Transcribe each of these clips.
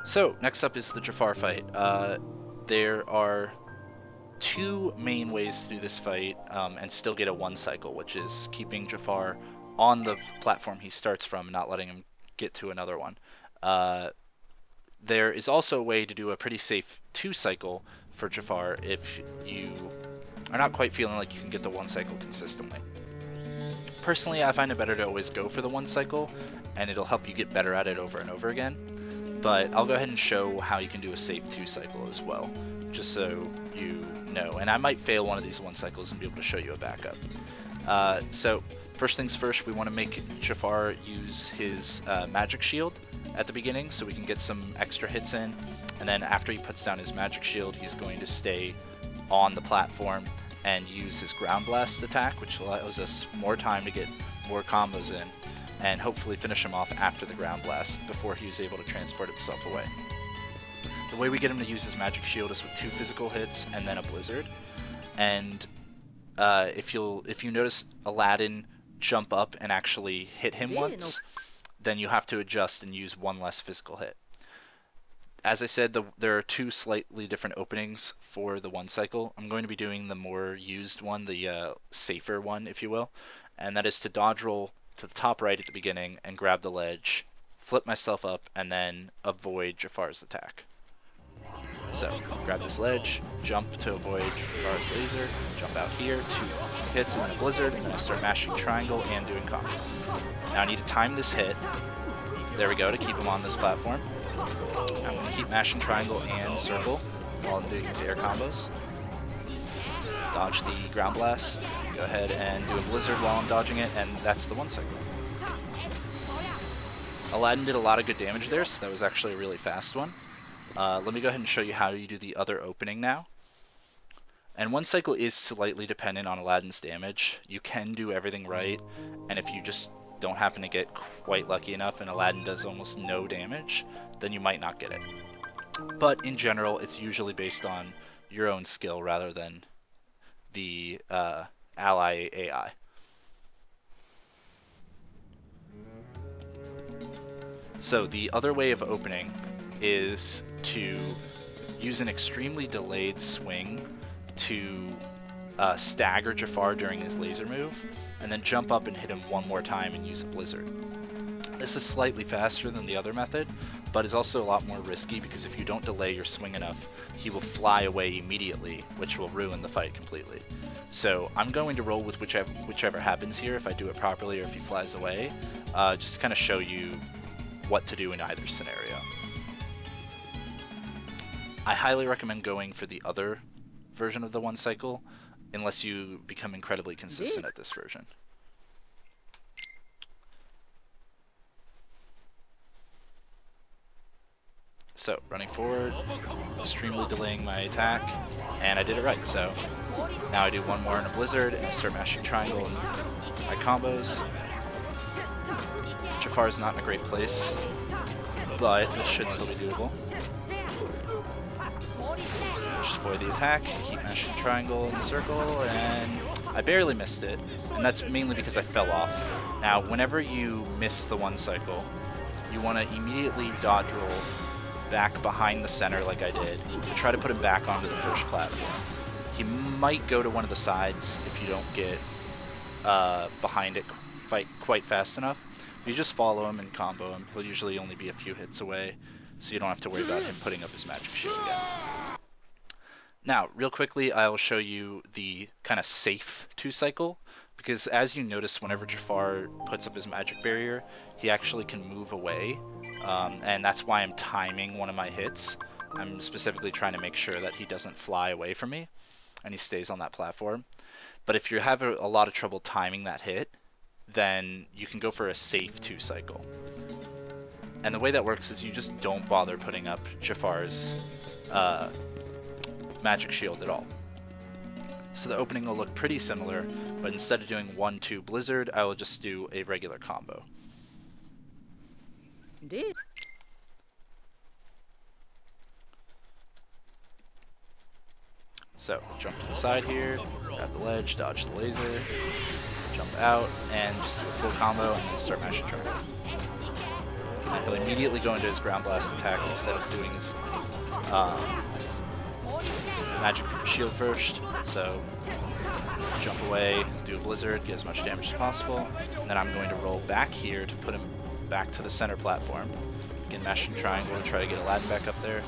So, next up is the Jafar fight. There are two main ways to do this fight and still get a one cycle, which is keeping Jafar on the platform he starts from and not letting him get to another one. Uh, there is also a way to do a pretty safe two cycle for Jafar if you are not quite feeling like you can get the one cycle consistently. Personally, I find it better to always go for the one cycle, and it'll help you get better at it over and over again. But I'll go ahead and show how you can do a safe two cycle as well, just so you know. And I might fail one of these one cycles and be able to show you a backup. So first things first, we want to make Jafar use his magic shield at the beginning so we can get some extra hits in. And then after he puts down his magic shield, he's going to stay on the platform and use his ground blast attack, which allows us more time to get more combos in and hopefully finish him off after the ground blast before he was able to transport himself away. The way we get him to use his magic shield is with 2 physical hits and then a blizzard. And if you notice Aladdin jump up and actually hit him once, then you have to adjust and use 1 less physical hit. As I said, there are 2 slightly different openings for the one cycle. I'm going to be doing the more used one, the safer one, if you will, and that is to dodge roll to the top right at the beginning and grab the ledge, flip myself up, and then avoid Jafar's attack. So, grab this ledge, jump to avoid Jafar's laser, jump out here, 2 hits and then a blizzard, and then I start mashing triangle and doing combos. Now I need to time this hit, there we go, to keep him on this platform. I'm going to keep mashing triangle and circle while I'm doing these air combos. Dodge the ground blast, go ahead and do a blizzard while I'm dodging it, and that's the one cycle. Aladdin did a lot of good damage there, so that was actually a really fast one. Let me go ahead and show you how you do the other opening now. And one cycle is slightly dependent on Aladdin's damage. You can do everything right, and if you just don't happen to get quite lucky enough and Aladdin does almost no damage, then you might not get it. But in general, it's usually based on your own skill rather than the ally AI. So the other way of opening is to use an extremely delayed swing to stagger Jafar during his laser move, and then jump up and hit him one more time and use a blizzard. This is slightly faster than the other method, but is also a lot more risky because if you don't delay your swing enough, he will fly away immediately, which will ruin the fight completely. So I'm going to roll with whichever happens here, if I do it properly or if he flies away, just to kind of show you what to do in either scenario. I highly recommend going for the other version of the one cycle, unless you become incredibly consistent at this version. So, running forward, extremely delaying my attack, and I did it right. So, now I do one more in a blizzard, and I start mashing triangle and my combos. Jafar is not in a great place, but this should still be doable. Just avoid the attack, keep mashing triangle and circle, and I barely missed it, and that's mainly because I fell off. Now, whenever you miss the one cycle, you want to immediately dodge roll back behind the center like I did to try to put him back onto the first platform. He might go to one of the sides if you don't get behind it quite fast enough. If you just follow him and combo him, he'll usually only be a few hits away, so you don't have to worry about him putting up his magic shield again. Now, real quickly, I'll show you the kind of safe two cycle, because as you notice, whenever Jafar puts up his magic barrier, he actually can move away, and that's why I'm timing one of my hits. I'm specifically trying to make sure that he doesn't fly away from me, and he stays on that platform. But if you have a lot of trouble timing that hit, then you can go for a safe two cycle. And the way that works is you just don't bother putting up Jafar's magic shield at all. So the opening will look pretty similar, but instead of doing 1-2 blizzard, I will just do a regular combo. Indeed. So jump to the side here, grab the ledge, dodge the laser, jump out, and just do a full combo and then start mashing triangle. He'll immediately go into his ground blast attack instead of doing his magic shield first. So jump away, do a blizzard, get as much damage as possible, and then I'm going to roll back here to put him back to the center platform. Again, mash and triangle to try to get Aladdin back up there,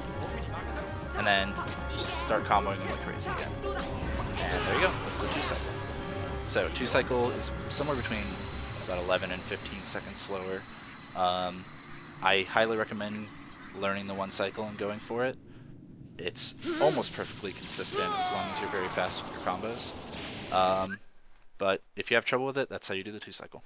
and then just start comboing him like crazy again. And there you go, that's the 2-cycle. So 2-cycle is somewhere between about 11 and 15 seconds slower. I highly recommend learning the 1-cycle and going for it. It's almost perfectly consistent as long as you're very fast with your combos. But if you have trouble with it, that's how you do the 2-cycle.